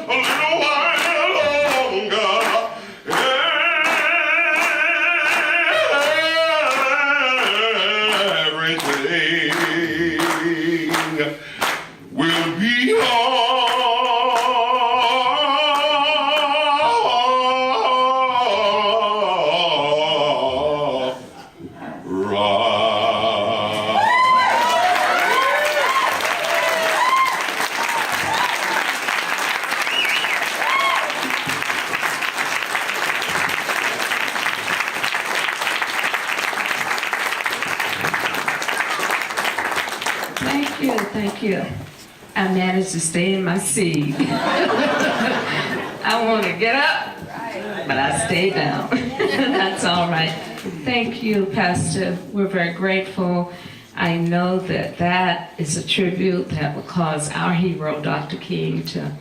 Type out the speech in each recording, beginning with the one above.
a little while longer. Everything will be all right. Thank you. I managed to stay in my seat. I want to get up, but I stay down. That's all right. Thank you, Pastor. We're very grateful. I know that that is a tribute that will cause our hero, Dr. King, to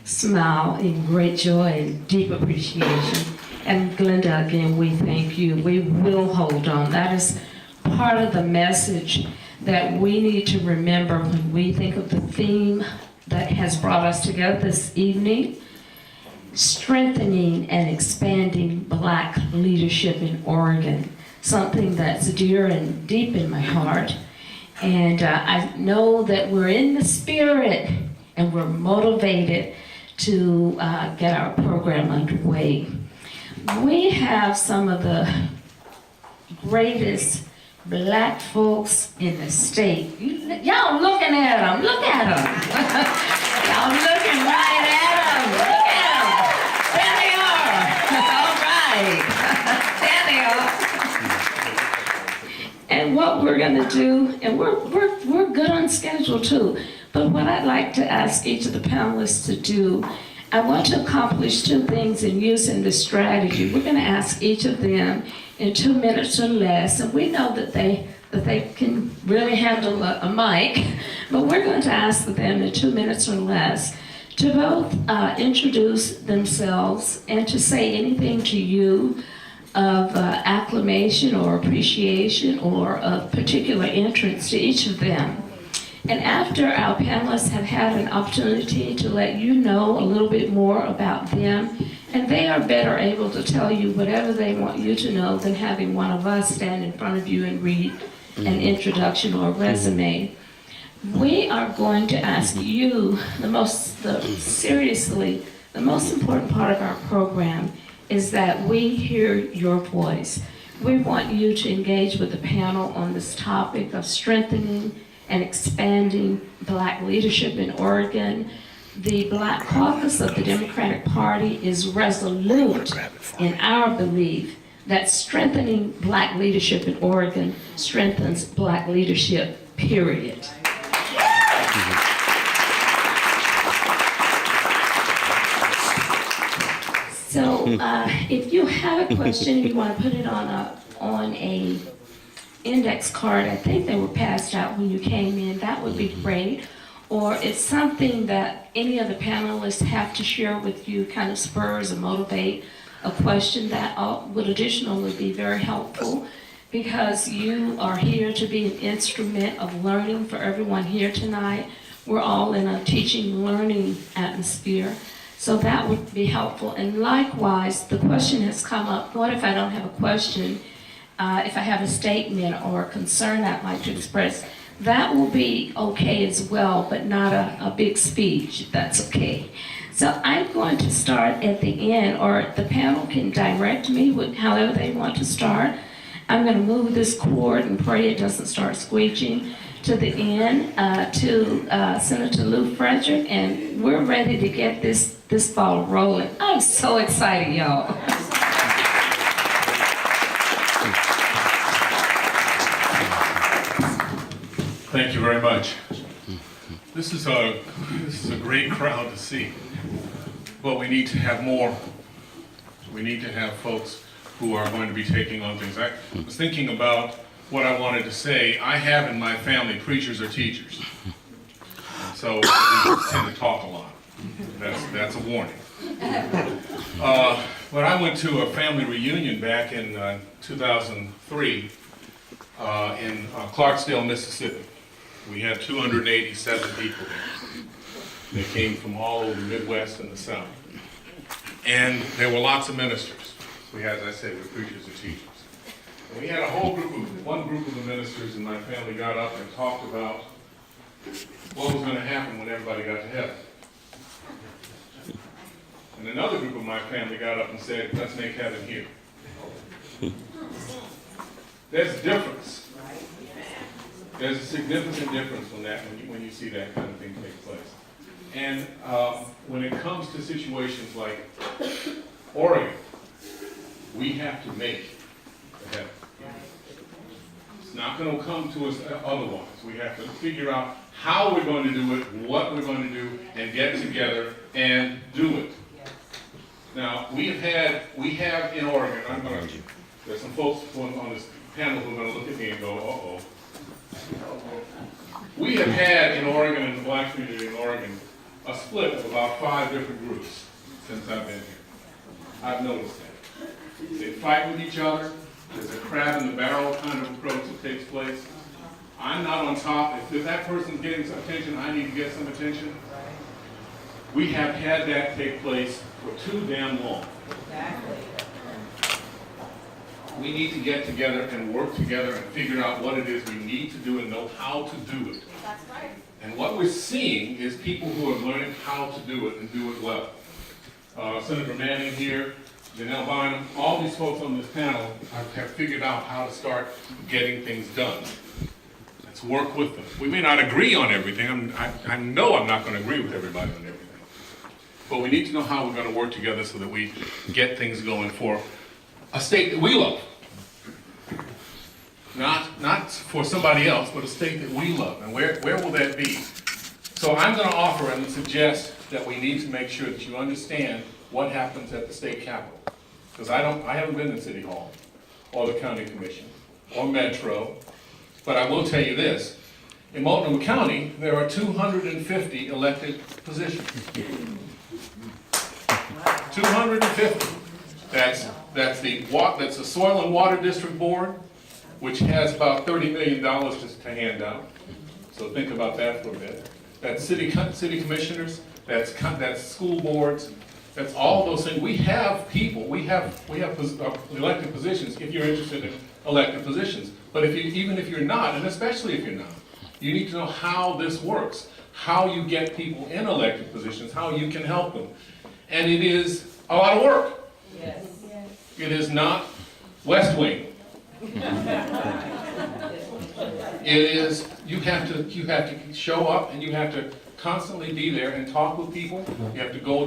smile in great joy and deep appreciation. And Glenda, again, we thank you. We will hold on. That is part of the message that we need to remember when we think of the theme that has brought us together this evening: strengthening and expanding Black leadership in Oregon, something that's dear and deep in my heart. And I know that we're in the spirit and we're motivated to get our program underway. We have some of the greatest Black folks in the state. Y'all looking at them. Look at them. Y'all looking right at them. Look at them. There they are. All right. There they are. And what we're going to do, and we're good on schedule too, but what I'd like to ask each of the panelists to do, I want to accomplish two things in using this strategy. We're going to ask each of them in 2 minutes or less, and we know that they can really handle a mic, but we're going to ask them in 2 minutes or less to both introduce themselves and to say anything to you of acclamation or appreciation or of particular interest to each of them. And after our panelists have had an opportunity to let you know a little bit more about them, and they are better able to tell you whatever they want you to know than having one of us stand in front of you and read an introduction or a resume. We are going to ask you, the most important part of our program is that we hear your voice. We want you to engage with the panel on this topic of strengthening and expanding Black leadership in Oregon. The Black caucus of the Democratic Party is resolute in our belief that strengthening Black leadership in Oregon strengthens Black leadership, period. So if you have a question, you want to put it on a index card. I think they were passed out when you came in. That would be great. Or it's something that any of the panelists have to share with you, kind of spurs or motivate a question that would additionally be very helpful, because you are here to be an instrument of learning for everyone here tonight. We're all in a teaching, learning atmosphere. So that would be helpful. And likewise, the question has come up, what if I don't have a question? If I have a statement or a concern I'd like to express, that will be okay as well, but not a big speech. That's okay. So I'm going to start at the end, or the panel can direct me with however they want to start. I'm going to move this cord and pray it doesn't start squeaking to the end to Senator Lou Frederick, and we're ready to get this ball rolling. I'm so excited, y'all. Thank you very much. This is a great crowd to see, but we need to have more. We need to have folks who are going to be taking on things. I was thinking about what I wanted to say. I have in my family preachers or teachers, so we tend to talk a lot. That's a warning. But I went to a family reunion back in 2003 in Clarksdale, Mississippi. We had 287 people there. They came from all over the Midwest and the South. And there were lots of ministers. We had, as I said, we were preachers and teachers. And we had a whole group of, one group of the ministers and my family got up and talked about what was going to happen when everybody got to heaven. And another group of my family got up and said, let's make heaven here. There's a difference. There's a significant difference from that when you see that kind of thing take place. And when it comes to situations like Oregon, we have to make the heaven. It's not going to come to us otherwise. We have to figure out how we're going to do it, what we're going to do, and get together and do it. Now, we have in Oregon, there's some folks on this panel who are going to look at me and go, uh-oh. We have had in Oregon, in the black community in Oregon, a split of about 5 different groups since I've been here. I've noticed that. They fight with each other. There's a crab in the barrel kind of approach that takes place. I'm not on top. If that person's getting some attention, I need to get some attention. We have had that take place for too damn long. We need to get together and work together and figure out what it is we need to do and know how to do it. That's right. And what we're seeing is people who are learning how to do it and do it well. Senator Manning here, Janelle Bynum, all these folks on this panel have figured out how to start getting things done. Let's work with them. We may not agree on everything. I know I'm not going to agree with everybody on everything. But we need to know how we're going to work together so that we get things going for a state that we love. Not for somebody else, but a state that we love. And where will that be? So I'm going to offer and suggest that we need to make sure that you understand what happens at the state capitol. Because I haven't been in City Hall, or the county commission, or Metro, but I will tell you this. In Multnomah County, there are 250 elected positions. 250. That's the Soil and Water District Board, which has about $30 million to hand out. So think about that for a bit. That's city commissioners, that's school boards, that's all those things. We have people, we have elected positions if you're interested in elected positions. But even if you're not, and especially if you're not, you need to know how this works, how you get people in elected positions, how you can help them. And it is a lot of work. Yes. It is not West Wing. It is, you have to show up and you have to constantly be there and talk with people. You have to go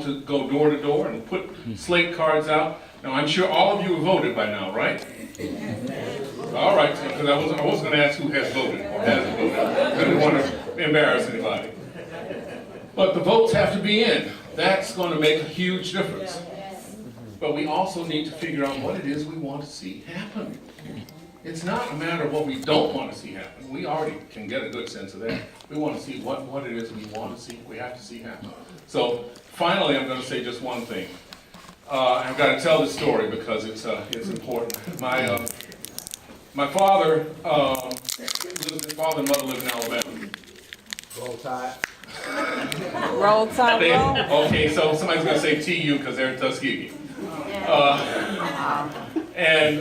door to door and put slate cards out. Now, I'm sure all of you have voted by now, right? All right, because I wasn't going to ask who has voted or hasn't voted. I didn't want to embarrass anybody. But the votes have to be in. That's going to make a huge difference. But we also need to figure out what it is we want to see happen. It's not a matter of what we don't want to see happen. We already can get a good sense of that. We want to see what it is we want to see, we have to see happen. So finally, I'm going to say just one thing. I've got to tell this story because it's important. My father, his father and mother lived in Alabama. Roll Tide. Roll Tide, roll. Okay, so somebody's going to say TU because they're in Tuskegee. And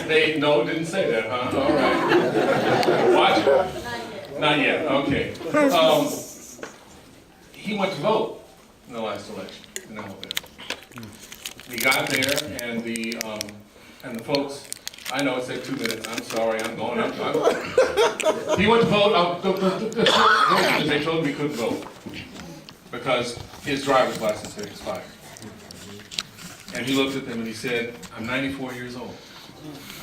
they no, didn't say that, huh? All right. Watch it. Not yet. Okay. He went to vote in the last election in Alabama. He got there, and the folks. I know it said 2 minutes. I'm sorry. I'm going up. He went to vote. They told him he couldn't vote because his driver's license had expired. And he looked at them and he said, "I'm 94 years old.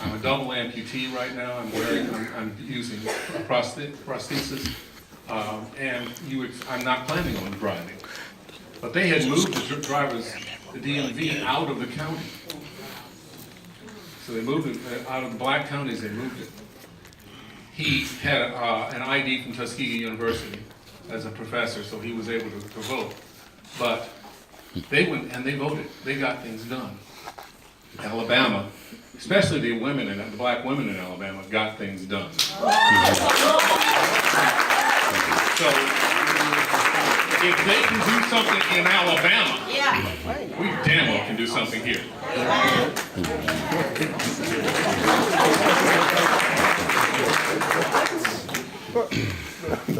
I'm a double amputee right now. I'm using a prosthesis, and I'm not planning on driving." But they had moved the DMV out of the county. So they moved it out of the black counties. They moved it. He had an ID from Tuskegee University as a professor, so he was able to vote. But they went and they voted. They got things done. Alabama, especially the black women in Alabama, got things done. So if they can do something in Alabama, we damn well can do something here.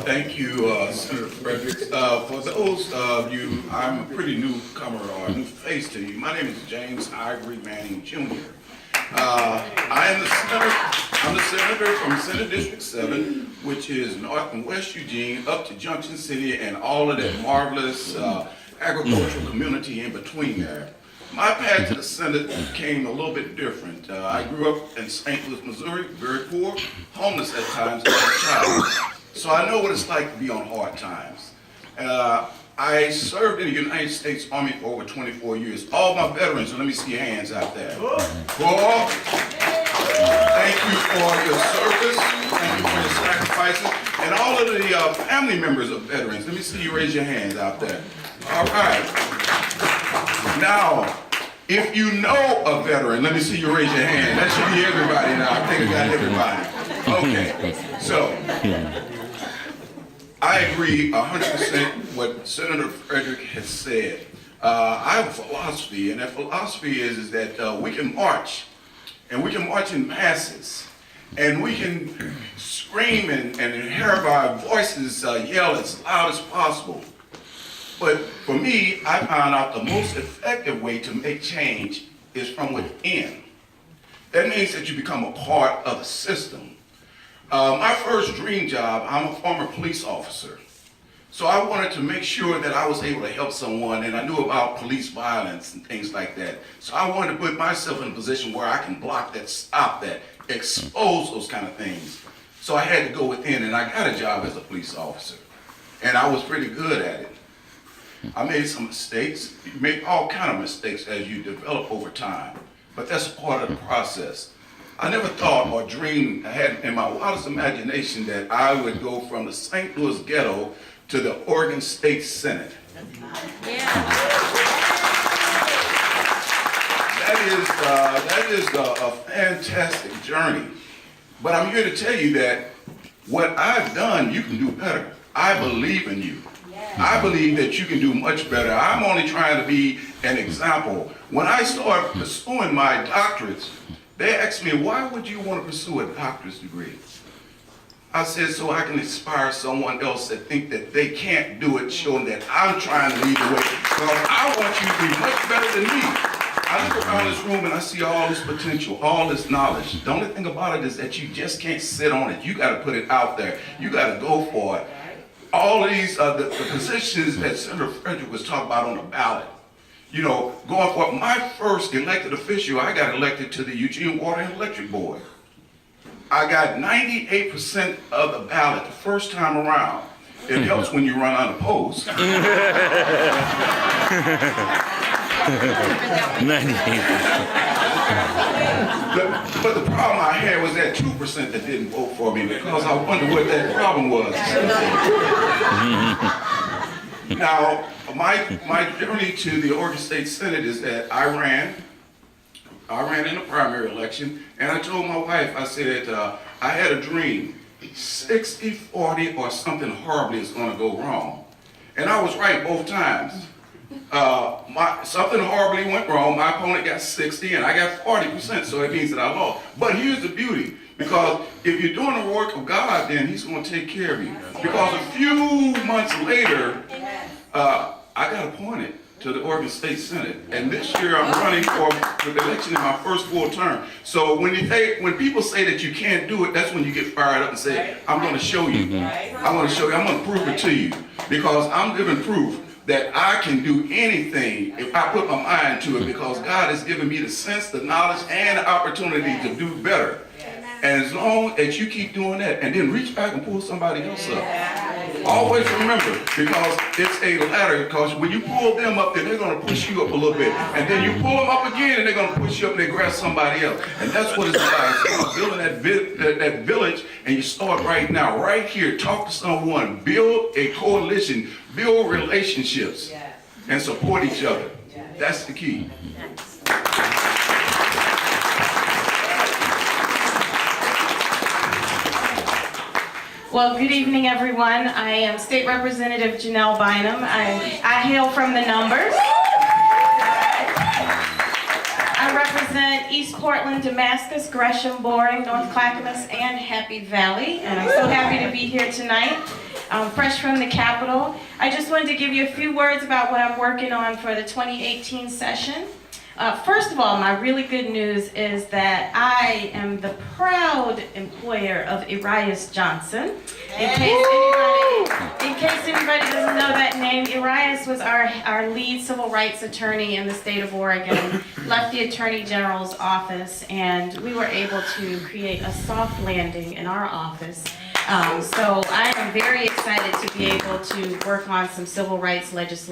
Thank you, Senator Fredericks. For those of you, I'm a pretty newcomer or a new face to you. My name is James Ivory Manning Jr. I'm the senator from Senate District 7, which is North and West Eugene, up to Junction City, and all of that marvelous agricultural community in between there. My path to the Senate came a little bit different. I grew up in St. Louis, Missouri, very poor, homeless at times as a child. So I know what it's like to be on hard times. I served in the United States Army for over 24 years. All my veterans, so let me see your hands out there. Thank you for your service, thank you for your sacrifices, and all of the family members of veterans. Let me see you raise your hands out there. All right. Now, if you know a veteran, let me see you raise your hand. That should be everybody now. I think I got everybody. Okay, so I agree 100% what Senator Frederick has said. I have a philosophy, and that philosophy is that we can march, and we can march in masses, and we can scream and hear our voices yell as loud as possible. But for me, I found out the most effective way to make change is from within. That means that you become a part of the system. My first dream job, I'm a former police officer. So I wanted to make sure that I was able to help someone, and I knew about police violence and things like that. So I wanted to put myself in a position where I can block that, stop that, expose those kind of things. So I had to go within, and I got a job as a police officer. And I was pretty good at it. I made some mistakes. You make all kinds of mistakes as you develop over time, but that's part of the process. I never thought or dreamed, I had in my wildest imagination that I would go from the St. Louis ghetto to the Oregon State Senate. That is a fantastic journey. But I'm here to tell you that what I've done, you can do better. I believe in you. I believe that you can do much better. I'm only trying to be an example. When I started pursuing my doctorates, they asked me, why would you want to pursue a doctorate degree? I said, so I can inspire someone else that think that they can't do it, showing that I'm trying to lead the way. Because I want you to be much better than me. I look around this room and I see all this potential, all this knowledge. The only thing about it is that you just can't sit on it. You got to put it out there. You got to go for it. All of these, the positions that Senator Frederick was talking about on the ballot, you know, going for my first elected official, I got elected to the Eugene Water and Electric Board. I got 98% of the ballot the first time around. It helps when you run unopposed. 98%. But the problem I had was that 2% that didn't vote for me, because I wondered what that problem was. Now, my journey to the Oregon State Senate is that I ran in the primary election, and I told my wife, I said, I had a dream, 60-40 or something horribly is gonna go wrong. And I was right both times. Something horribly went wrong. My opponent got 60 and I got 40%, so that means that I lost. But here's the beauty, because if you're doing the work of God, then he's going to take care of you. Because a few months later, I got appointed to the Oregon State Senate. And this year I'm running for the election in my first full term. So when people say that you can't do it, that's when you get fired up and say, I'm going to show you. I'm going to show you. I'm going to prove it to you. Because I'm living proof that I can do anything if I put my mind to it, because God has given me the sense, the knowledge, and the opportunity to do better. And as long as you keep doing that, and then reach back and pull somebody else up. Always remember, because it's a ladder, because when you pull them up, then they're going to push you up a little bit. And then you pull them up again, and they're going to push you up, and they grab somebody else. And that's what it's about. It's about building that village, and you start right now, right here. Talk to someone. Build a coalition. Build relationships. And support each other. That's the key. Well, good evening, everyone. I am State Representative Janelle Bynum. I hail from the numbers. I represent East Portland, Damascus, Gresham, Boring, North Clackamas, and Happy Valley. And I'm so happy to be here tonight, fresh from the Capitol. I just wanted to give you a few words about what I'm working on for the 2018 session. First of all, my really good news is that I am the proud employer of Urias Johnson. In case anybody doesn't know that name, Urias was our lead civil rights attorney in the state of Oregon, left the Attorney General's office, and we were able to create a soft landing in our office. So I am very excited to be able to work on some civil rights legislation.